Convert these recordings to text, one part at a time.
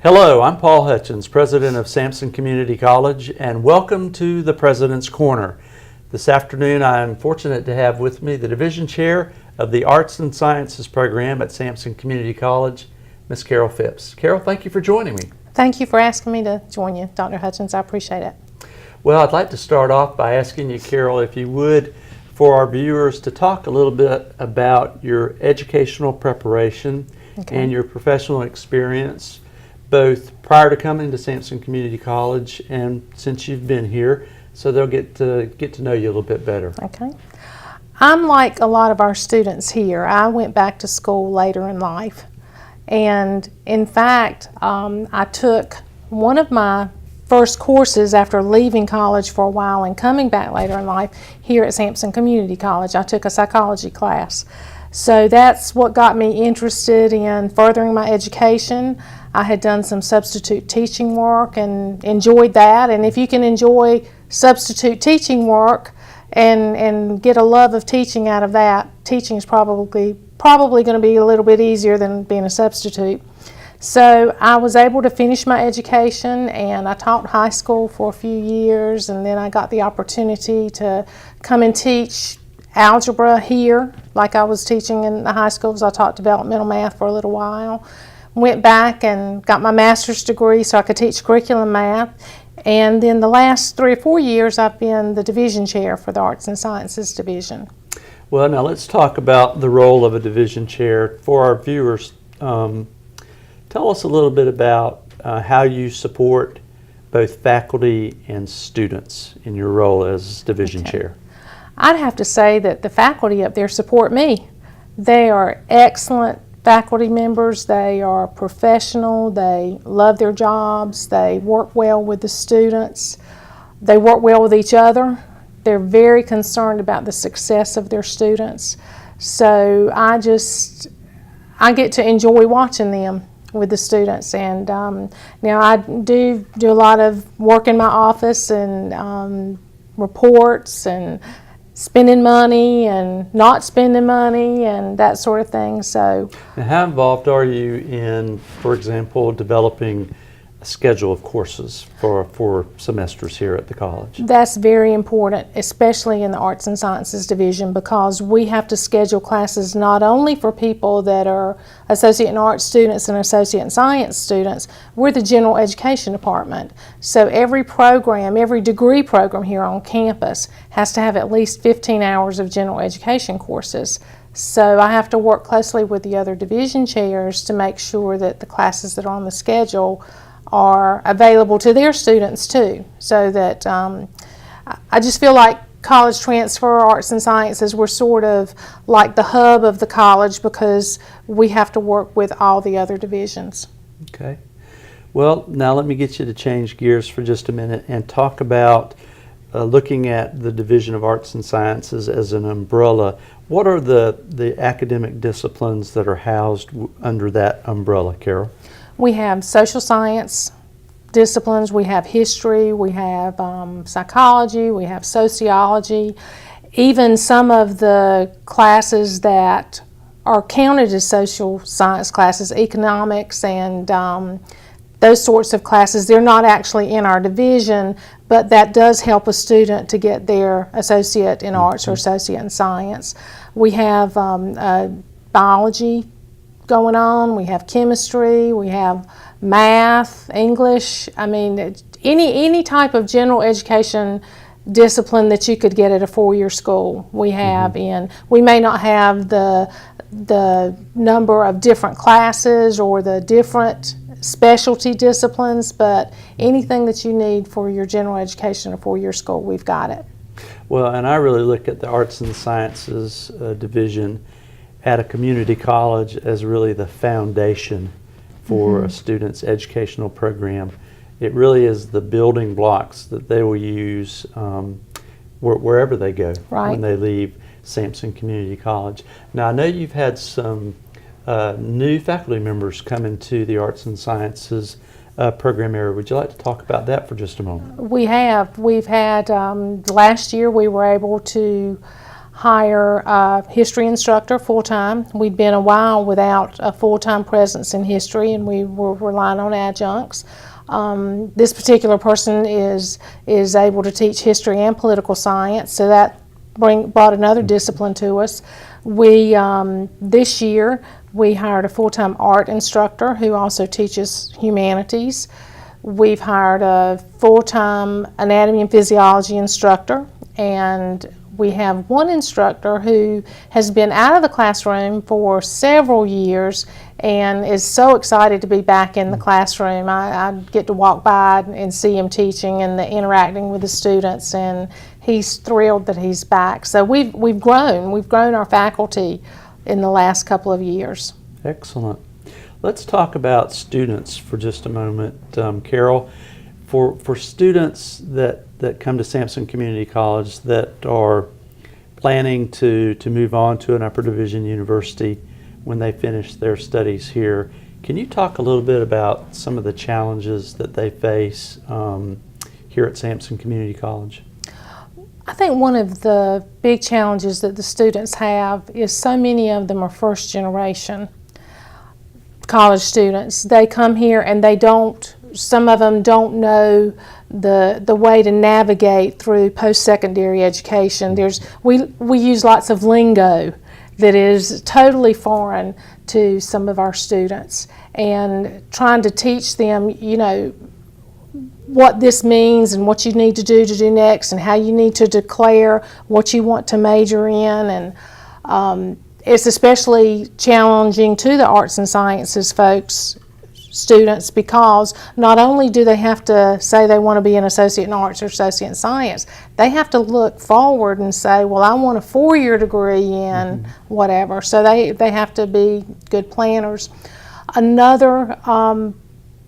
Hello, I'm Paul Hutchins, President of Sampson Community College, and welcome to the President's Corner. This afternoon I am fortunate to have with me the Division Chair of the Arts and Sciences program at Sampson Community College, Ms. Carole Phipps. Carole, thank you for joining me. Thank you for asking me to join you, Dr. Hutchins. I appreciate it. Well, I'd like to start off by asking you, Carole, if you would, for our viewers, to talk a little bit about your educational preparation and your professional experience, both prior to coming to Sampson Community College and since you've been here, so they'll get to know you a little bit better. Okay. I'm like a lot of our students here. I went back to school later in life, and in fact, I took one of my first courses after leaving college for a while and coming back later in life here at Sampson Community College. I took a psychology class. So that's what got me interested in furthering my education. I had done some substitute teaching work and enjoyed that. And if you can enjoy substitute teaching work and get a love of teaching out of that, teaching is probably going to be a little bit easier than being a substitute. So I was able to finish my education, and I taught high school for a few years, and then I got the opportunity to come and teach algebra here like I was teaching in the high schools. I taught developmental math for a little while. Went back and got my master's degree so I could teach curriculum math. And then the last 3 or 4 years I've been the division chair for the Arts and Sciences Division. Well, now let's talk about the role of a division chair. For our viewers, tell us a little bit about how you support both faculty and students in your role as division chair. I'd have to say that the faculty up there support me. They are excellent faculty members. They are professional. They love their jobs. They work well with the students. They work well with each other. They're very concerned about the success of their students. So I get to enjoy watching them with the students. And now I do a lot of work in my office and reports and spending money and not spending money and that sort of thing. So, now, how involved are you in, for example, developing a schedule of courses for semesters here at the college? That's very important, especially in the Arts and Sciences Division, because we have to schedule classes not only for people that are Associate in Arts students and Associate in Science students. We're the General Education Department. So every program, every degree program here on campus has to have at least 15 hours of general education courses. So I have to work closely with the other division chairs to make sure that the classes that are on the schedule are available to their students too, so that I just feel like college transfer, arts and sciences, we're sort of like the hub of the college because we have to work with all the other divisions. Okay. Well, now let me get you to change gears for just a minute and talk about looking at the Division of Arts and Sciences as an umbrella. What are the academic disciplines that are housed under that umbrella, Carole? We have social science disciplines, we have history, we have psychology, we have sociology, even some of the classes that are counted as social science classes, economics and those sorts of classes. They're not actually in our division, but that does help a student to get their associate in arts or associate in science. We have biology going on, we have chemistry, we have math, English. I mean, any type of general education discipline that you could get at a four-year school we have in. We may not have the number of different classes or the different specialty disciplines, but anything that you need for your general education or four-year school, we've got it. Well, and I really look at the Arts and Sciences Division at a community college as really the foundation for a student's educational program. It really is the building blocks that they will use wherever they go when they leave Sampson Community College. Now, I know you've had some new faculty members come into the Arts and Sciences program area. Would you like to talk about that for just a moment? We have. We've had, last year we were able to hire a history instructor full-time. We'd been a while without a full-time presence in history, and we were relying on adjuncts. This particular person is able to teach history and political science, so that brought another discipline to us. We this year we hired a full-time art instructor who also teaches humanities. We've hired a full-time anatomy and physiology instructor, and we have one instructor who has been out of the classroom for several years and is so excited to be back in the classroom. I get to walk by and see him teaching and interacting with the students, and he's thrilled that he's back. So we've grown our faculty in the last couple of years. Excellent. Let's talk about students for just a moment, Carole. For students that come to Sampson Community College that are planning to move on to an upper division university when they finish their studies here, can you talk a little bit about some of the challenges that they face here at Sampson Community College? I think one of the big challenges that the students have is so many of them are first generation college students. They come here and some of them don't know the way to navigate through post-secondary education. We use lots of lingo that is totally foreign to some of our students, and trying to teach them, what this means and what you need to do next, and how you need to declare what you want to major in. And it's especially challenging to the arts and sciences students, because not only do they have to say they want to be an associate in arts or associate in science, they have to look forward and say, well, I want a 4-year degree in whatever. So they have to be good planners. Another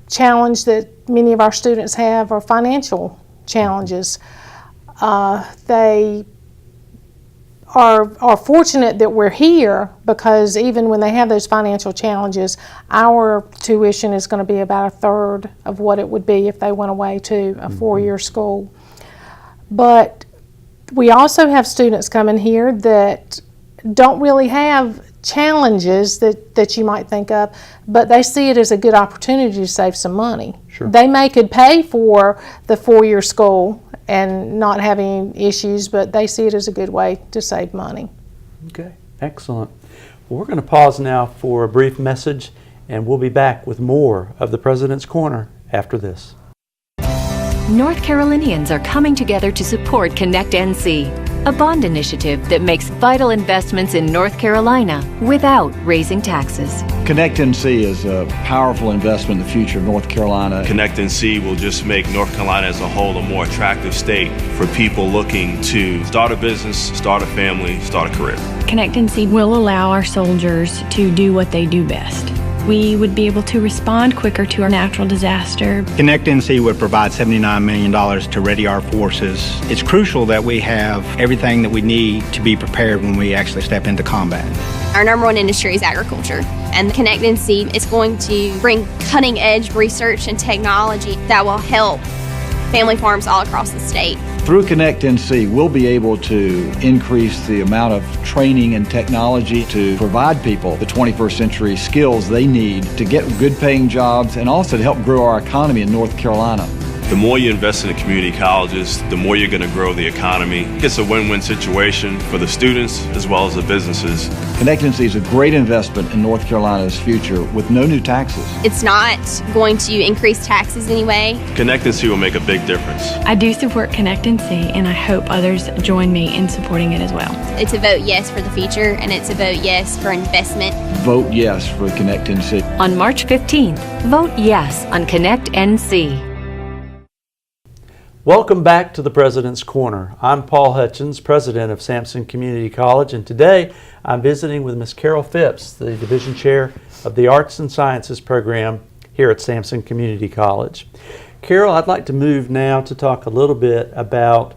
challenge that many of our students have are financial challenges. They are fortunate that we're here, because even when they have those financial challenges, our tuition is going to be about a third of what it would be if they went away to a 4-year school. But we also have students coming here that don't really have challenges that you might think of, but they see it as a good opportunity to save some money. Sure. They could pay for the 4-year school and not have any issues, but they see it as a good way to save money. Okay, excellent. Well, we're going to pause now for a brief message, and we'll be back with more of the President's Corner after this. North Carolinians are coming together to support Connect NC, a bond initiative that makes vital investments in North Carolina without raising taxes. Connect NC is a powerful investment in the future of North Carolina. Connect NC will just make North Carolina as a whole a more attractive state for people looking to start a business, start a family, start a career. Connect NC will allow our soldiers to do what they do best. We would be able to respond quicker to a natural disaster. Connect NC would provide $79 million to ready our forces. It's crucial that we have everything that we need to be prepared when we actually step into combat. Our number one industry is agriculture, and Connect NC is going to bring cutting-edge research and technology that will help family farms all across the state. Through Connect NC, we'll be able to increase the amount of training and technology to provide people the 21st century skills they need to get good paying jobs, and also to help grow our economy in North Carolina. The more you invest in the community colleges, the more you're going to grow the economy. It's a win-win situation for the students as well as the businesses. Connect NC is a great investment in North Carolina's future with no new taxes. It's not going to increase taxes anyway. Connect NC will make a big difference. I do support Connect NC, and I hope others join me in supporting it as well. It's a vote yes for the future, and it's a vote yes for investment. Vote yes for Connect NC. On March 15th, vote yes on Connect NC. Welcome back to the President's Corner. I'm Paul Hutchins, president of Sampson Community College, and today I'm visiting with Ms. Carole Phipps, the division chair of the Arts and Sciences program here at Sampson Community College. Carole, I'd like to move now to talk a little bit about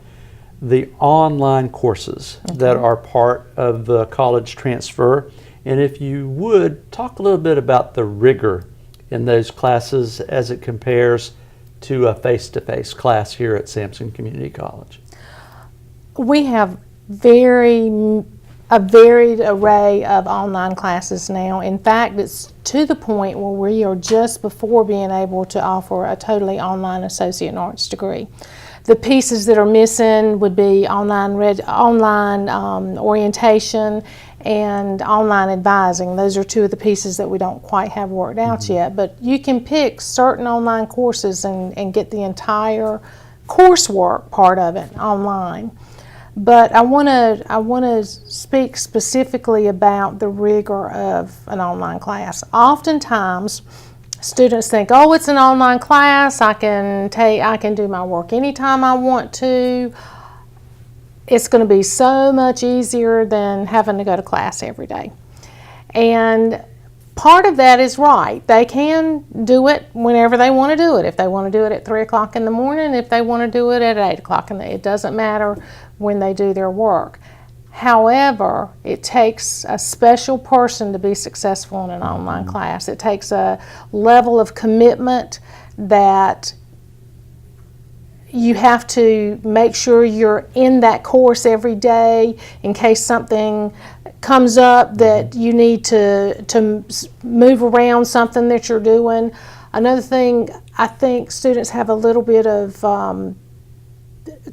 the online courses that are part of the college transfer, and if you would, talk a little bit about the rigor in those classes as it compares to a face-to-face class here at Sampson Community College. We have a varied array of online classes now. In fact, it's to the point where we are just before being able to offer a totally online associate in arts degree. The pieces that are missing would be online orientation and online advising. Those are two of the pieces that we don't quite have worked out yet. But you can pick certain online courses and get the entire coursework part of it online. But I want to speak specifically about the rigor of an online class. Oftentimes, students think, "Oh, it's an online class. I can do my work anytime I want to. It's going to be so much easier than having to go to class every day." And part of that is right. They can do it whenever they want to do it. If they want to do it at 3 o'clock in the morning, if they want to do it at 8 o'clock it doesn't matter when they do their work. However, it takes a special person to be successful in an online class. It takes a level of commitment that you have to make sure you're in that course every day in case something comes up that you need to move around something that you're doing. Another thing I think students have a little bit of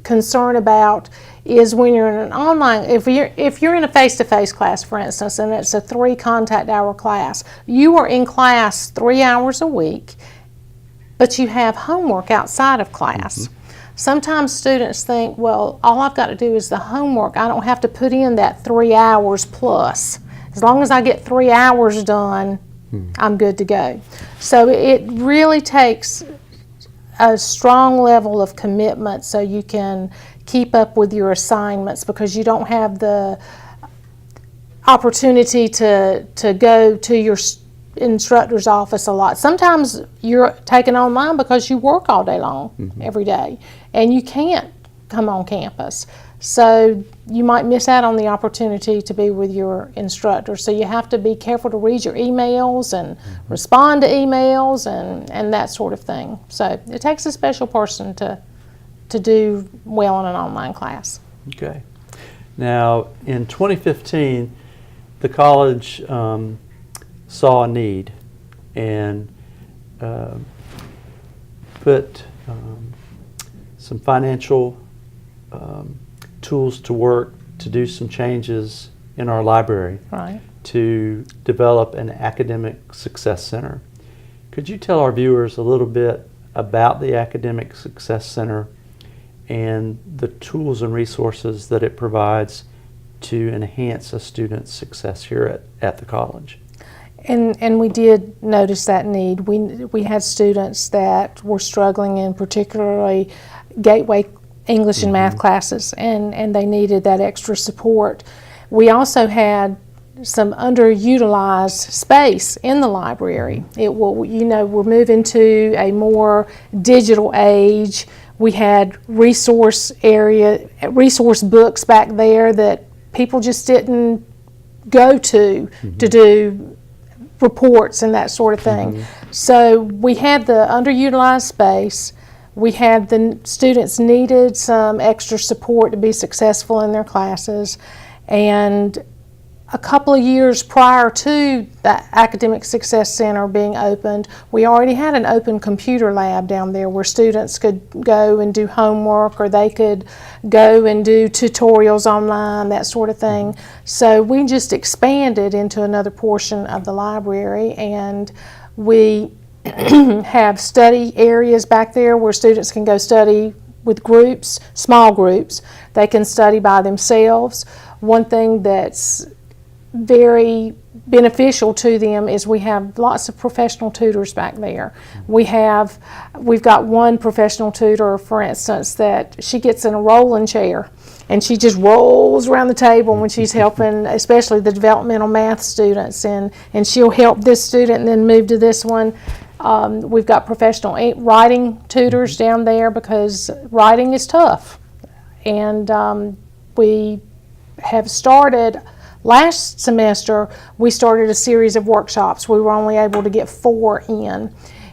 concern about is when you're in an online, if you're in a face-to-face class, for instance, and it's a 3 contact hour class, you are in class 3 hours a week, but you have homework outside of class. Sometimes students think, well, all I've got to do is the homework. I don't have to put in that 3 hours plus. As long as I get 3 hours done, I'm good to go. So it really takes a strong level of commitment so you can keep up with your assignments, because you don't have the opportunity to go to your instructor's office a lot. Sometimes you're taking online because you work all day long, every day, and you can't come on campus. So you might miss out on the opportunity to be with your instructor. So you have to be careful to read your emails and respond to emails and that sort of thing. So it takes a special person to do well in an online class. Okay. Now, in 2015, the college saw a need and put some financial tools to work to do some changes in our library, Right. to develop an academic success center. Could you tell our viewers a little bit about the Academic Success Center and the tools and resources that it provides to enhance a student's success here at the college? And we did notice that need. We had students that were struggling in particularly gateway English and math classes, and they needed that extra support. We also had some underutilized space in the library. It will, we're moving to a more digital age. We had resource books back there that people just didn't go to do reports and that sort of thing. So we had the underutilized space. We had the students needed some extra support to be successful in their classes. And a couple of years prior to the Academic Success Center being opened, we already had an open computer lab down there where students could go and do homework, or they could go and do tutorials online, that sort of thing. So we just expanded into another portion of the library, and we have study areas back there where students can go study with groups, small groups. They can study by themselves. One thing that's very beneficial to them is we have lots of professional tutors back there. We've got one professional tutor, for instance, that she gets in a rolling chair and she just rolls around the table when she's helping, especially the developmental math students, and she'll help this student and then move to this one. We've got professional writing tutors down there because writing is tough. And we have started, last semester, we started a series of workshops. We were only able to get 4 in.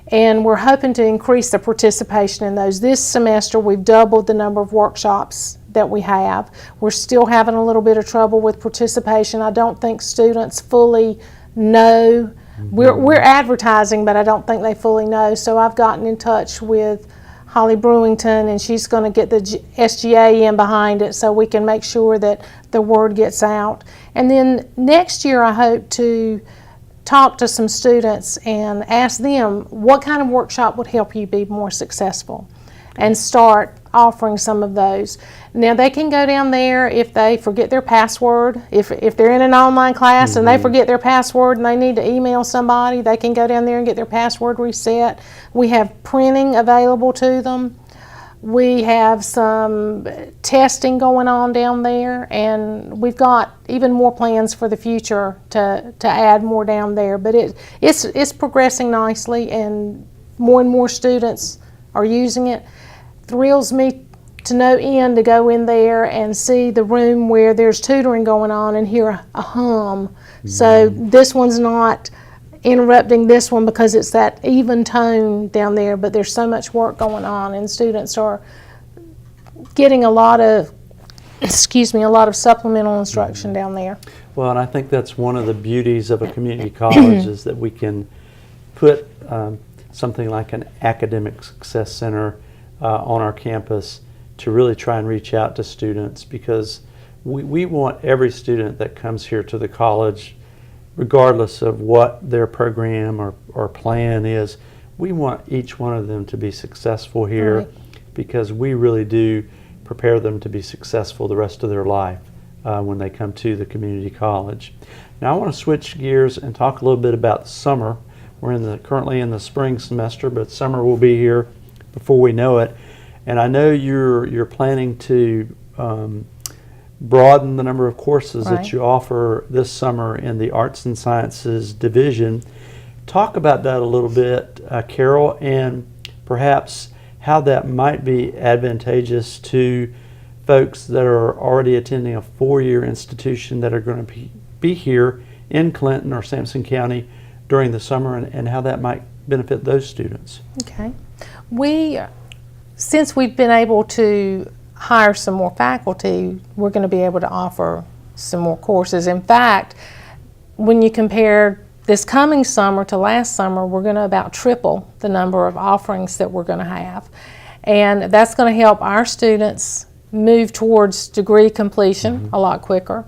And we're hoping to increase the participation in those. This semester, we've doubled the number of workshops that we have. We're still having a little bit of trouble with participation. I don't think students fully know. We're advertising, but I don't think they fully know. So I've gotten in touch with Holly Brewington, and she's going to get the SGA in behind it so we can make sure that the word gets out. And then next year I hope to talk to some students and ask them what kind of workshop would help you be more successful, and start offering some of those. Now they can go down there if they forget their password. If they're in an online class and they forget their password and they need to email somebody, they can go down there and get their password reset. We have printing available to them. We have some testing going on down there, and we've got even more plans for the future to add more down there. But it's progressing nicely, and more students are using it. Thrills me to no end to go in there and see the room where there's tutoring going on and hear a hum. So this one's not interrupting this one because it's that even tone down there, but there's so much work going on, and students are getting a lot of supplemental instruction down there. Well, and I think that's one of the beauties of a community college is that we can put something like an academic success center on our campus to really try and reach out to students, because we want every student that comes here to the college, regardless of what their program or plan is, we want each one of them to be successful here, because we really do prepare them to be successful the rest of their life when they come to the community college. Now I want to switch gears and talk a little bit about the summer. We're currently in the spring semester, but summer will be here before we know it. And I know you're planning to broaden the number of courses that you offer this summer in the Arts and Sciences division. Talk about that a little bit, Carole, and perhaps how that might be advantageous to folks that are already attending a four-year institution that are going to be here in Clinton or Sampson County during the summer, and how that might benefit those students. Okay. Since we've been able to hire some more faculty, we're going to be able to offer some more courses. In fact, when you compare this coming summer to last summer, we're going to about triple the number of offerings that we're going to have. And that's going to help our students move towards degree completion a lot quicker.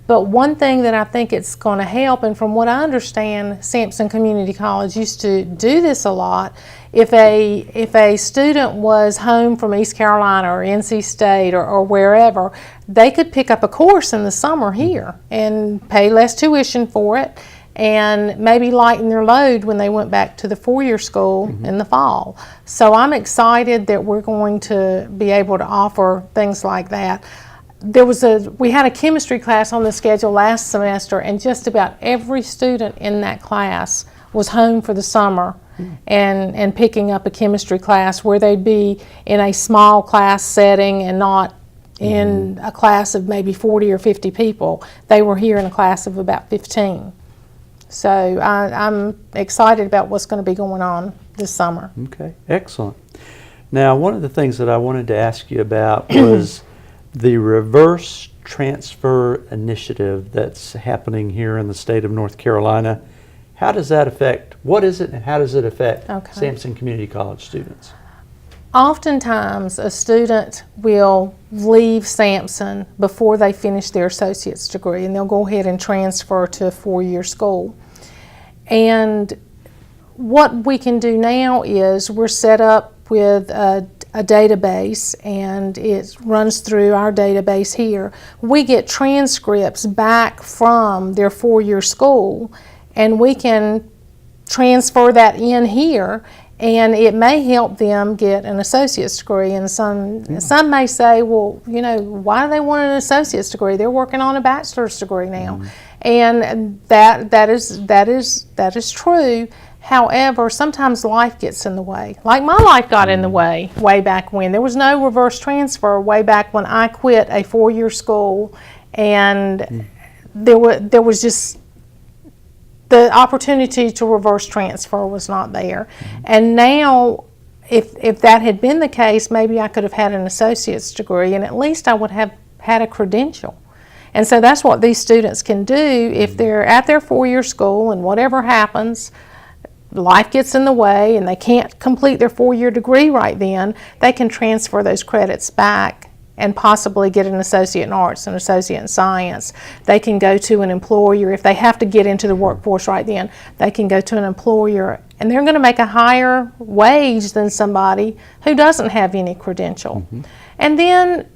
But one thing that I think it's going to help, and from what I understand, Sampson Community College used to do this a lot. If a student was home from East Carolina or NC State or wherever, they could pick up a course in the summer here and pay less tuition for it, and maybe lighten their load when they went back to the four-year school in the fall. So I'm excited that we're going to be able to offer things like that. We had a chemistry class on the schedule last semester, and just about every student in that class was home for the summer and picking up a chemistry class where they'd be in a small class setting and not in a class of maybe 40 or 50 people. They were here in a class of about 15. So I'm excited about what's going to be going on this summer. Okay, excellent. Now, one of the things that I wanted to ask you about was the reverse transfer initiative that's happening here in the state of North Carolina. How does that affect, what is it, and how does it affect Sampson Community College students? Oftentimes, a student will leave Sampson before they finish their associate's degree, and they'll go ahead and transfer to a four-year school. And what we can do now is we're set up with a database, and it runs through our database here. We get transcripts back from their four-year school, and we can transfer that in here, and it may help them get an associate's degree. And some may say, well, you know, why do they want an associate's degree? They're working on a bachelor's degree now. And that is true. However, sometimes life gets in the way. Like my life got in the way back when. There was no reverse transfer way back when I quit a four-year school, and there was just the opportunity to reverse transfer was not there. And now if that had been the case, maybe I could have had an associate's degree, and at least I would have had a credential. And so that's what these students can do if they're at their four-year school and whatever happens, life gets in the way and they can't complete their four-year degree right then, they can transfer those credits back and possibly get an associate in arts, an associate in science. They can go to an employer. If they have to get into the workforce right then, they can go to an employer, and they're going to make a higher wage than somebody who doesn't have any credential. And then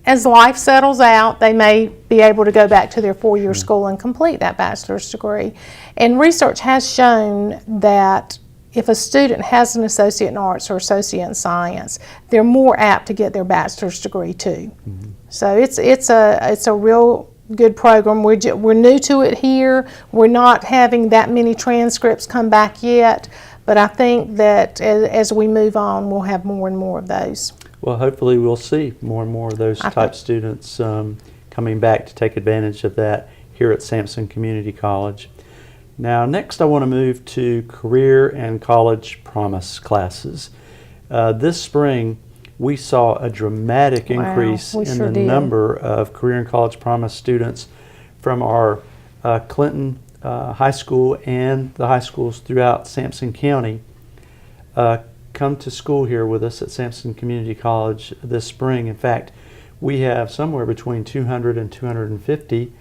as life settles out, they may be able to go back to their four-year school and complete that bachelor's degree. And research has shown that if a student has an associate in arts or associate in science, they're more apt to get their bachelor's degree too. So it's a real good program. We're new to it here. We're not having that many transcripts come back yet, but I think that as we move on, we'll have more and more of those. Well, hopefully we'll see more and more of those type students coming back to take advantage of that here at Sampson Community College. Now, next I want to move to Career and College Promise classes. This spring, we saw a dramatic increase in the number of Career and College Promise students from our Clinton High School and the high schools throughout Sampson County come to school here with us at Sampson Community College this spring. In fact, we have somewhere between 200 and 250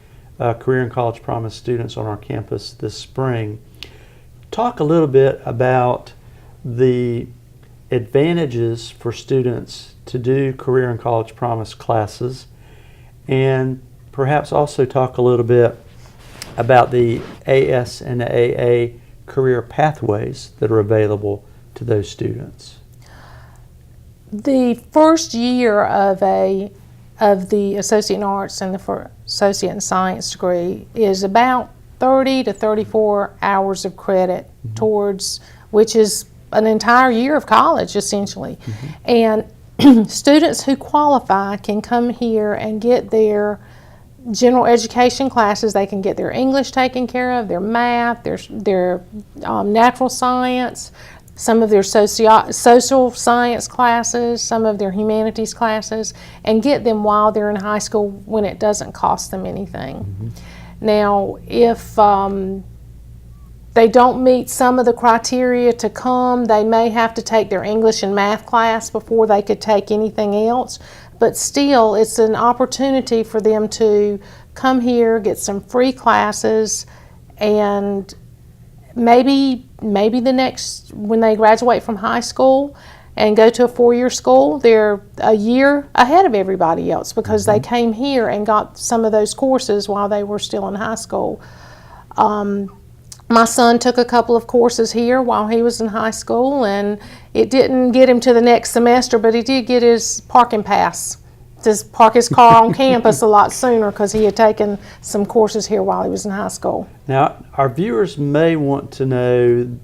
Career and College Promise students on our campus this spring. Talk a little bit about the advantages for students to do Career and College Promise classes, and perhaps also talk a little bit about the AS and AA career pathways that are available to those students. The first year of the Associate in Arts and the Associate in Science degree is about 30 to 34 hours of credit towards, which is an entire year of college essentially. And students who qualify can come here and get their general education classes. They can get their English taken care of, their math, their natural science, some of their social science classes, some of their humanities classes, and get them while they're in high school when it doesn't cost them anything. Now, if they don't meet some of the criteria to come, they may have to take their English and math class before they could take anything else. But still, it's an opportunity for them to come here, get some free classes, and maybe the next, when they graduate from high school and go to a four-year school, they're a year ahead of everybody else because they came here and got some of those courses while they were still in high school. My son took a couple of courses here while he was in high school, and it didn't get him to the next semester, but he did get his parking pass to park his car on campus a lot sooner because he had taken some courses here while he was in high school. Now, our viewers may want to know,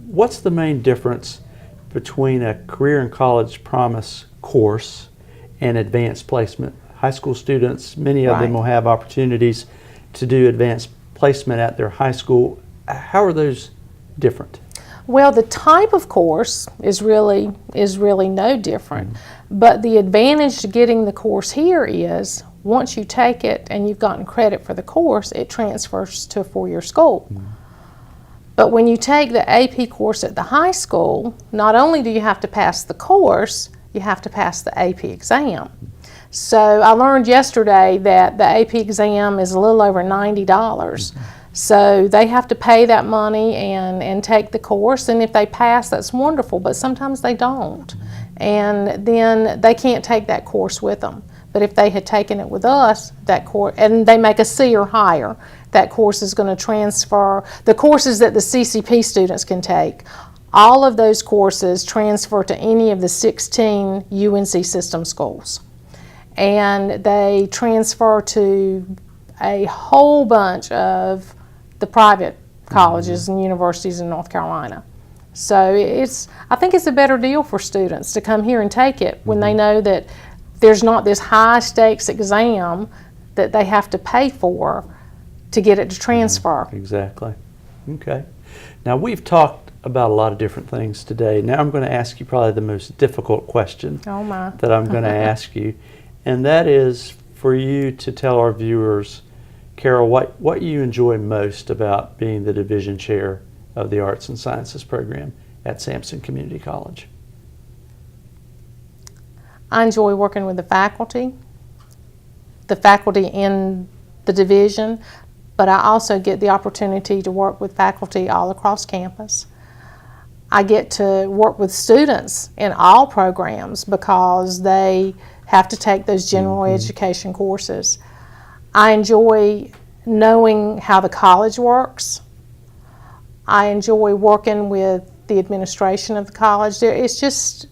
what's the main difference between a Career and College Promise course and advanced placement? High school students, many of them will have opportunities to do advanced placement at their high school. How are those different? Well, the type of course is really no different, but the advantage to getting the course here is once you take it and you've gotten credit for the course, it transfers to a four-year school. But when you take the AP course at the high school, not only do you have to pass the course, you have to pass the AP exam. So I learned yesterday that the AP exam is a little over $90. So they have to pay that money and take the course, and if they pass, that's wonderful, but sometimes they don't. And then they can't take that course with them. But if they had taken it with us, that course, and they make a C or higher, that course is going to transfer. The courses that the CCP students can take, all of those courses transfer to any of the 16 UNC system schools. And they transfer to a whole bunch of the private colleges and universities in North Carolina. So I think it's a better deal for students to come here and take it when they know that there's not this high stakes exam that they have to pay for to get it to transfer. Exactly. Okay. Now, we've talked about a lot of different things today. Now I'm going to ask you probably the most difficult question Oh my. that I'm going to ask you, and that is for you to tell our viewers, Carole, what you enjoy most about being the division chair of the Arts and Sciences program at Sampson Community College. I enjoy working with the faculty in the division, but I also get the opportunity to work with faculty all across campus. I get to work with students in all programs because they have to take those general education courses. I enjoy knowing how the college works. I enjoy working with the administration of the college. It's just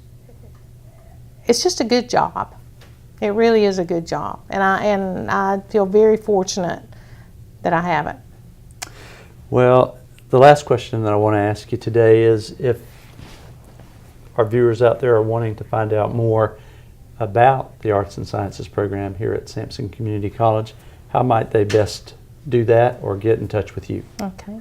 a good job. It really is a good job, and I feel very fortunate that I have it. Well, the last question that I want to ask you today is, if our viewers out there are wanting to find out more about the Arts and Sciences program here at Sampson Community College, how might they best do that or get in touch with you? Okay.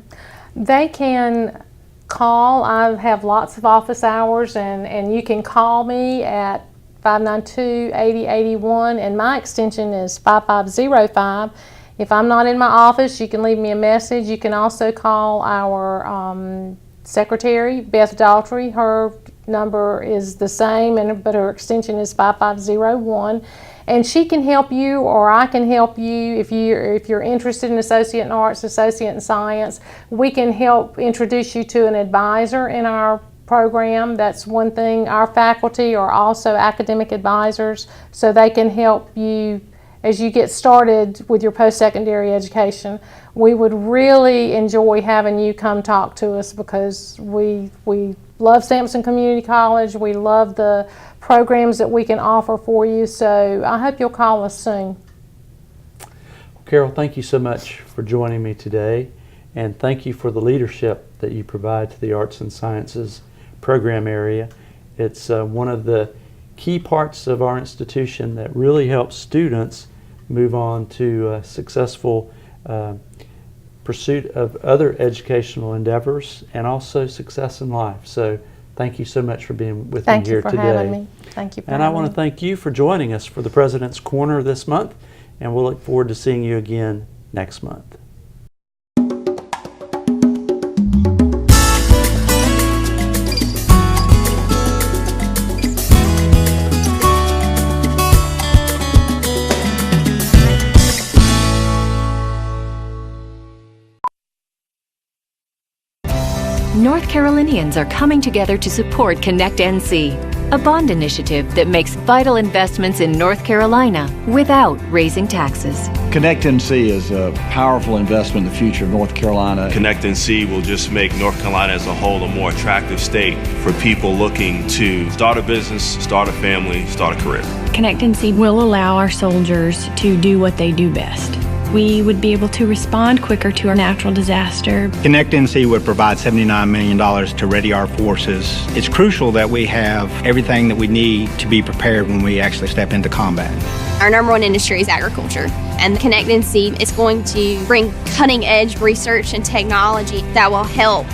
They can call. I have lots of office hours, and you can call me at 592-8081, and my extension is 5505. If I'm not in my office, you can leave me a message. You can also call our secretary, Beth Daughtry. Her number is the same, but her extension is 5501. And she can help you, or I can help you if you're interested in Associate in Arts, Associate in Science. We can help introduce you to an advisor in our program. That's one thing. Our faculty are also academic advisors, so they can help you as you get started with your post-secondary education. We would really enjoy having you come talk to us because we love Sampson Community College. We love the programs that we can offer for you, so I hope you'll call us soon. Carole, thank you so much for joining me today, and thank you for the leadership that you provide to the Arts and Sciences program area. It's one of the key parts of our institution that really helps students move on to successful pursuit of other educational endeavors and also success in life. So thank you so much for being with me here today. Thank you for having me. Thank you for having me. And I want to thank you for joining us for the President's Corner this month, and we'll look forward to seeing you again next month. North Carolinians are coming together to support Connect NC, a bond initiative that makes vital investments in North Carolina without raising taxes. Connect NC is a powerful investment in the future of North Carolina. Connect NC will just make North Carolina as a whole a more attractive state for people looking to start a business, start a family, start a career. Connect NC will allow our soldiers to do what they do best. We would be able to respond quicker to a natural disaster. Connect NC would provide $79 million to ready our forces. It's crucial that we have everything that we need to be prepared when we actually step into combat. Our number one industry is agriculture, and Connect NC is going to bring cutting-edge research and technology that will help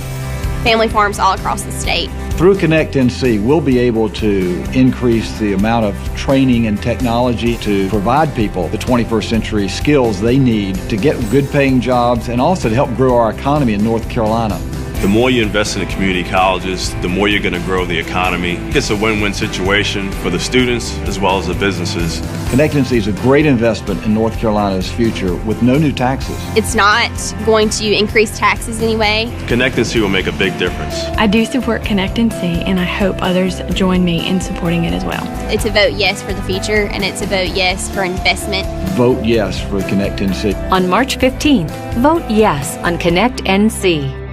family farms all across the state. Through Connect NC, we'll be able to increase the amount of training and technology to provide people the 21st century skills they need to get good paying jobs and also to help grow our economy in North Carolina. The more you invest in the community colleges, the more you're going to grow the economy. It's a win-win situation for the students as well as the businesses. Connect NC is a great investment in North Carolina's future with no new taxes. It's not going to increase taxes anyway. Connect NC will make a big difference. I do support Connect NC, and I hope others join me in supporting it as well. It's a vote yes for the future, and it's a vote yes for investment. Vote yes for Connect NC. On March 15th, vote yes on Connect NC.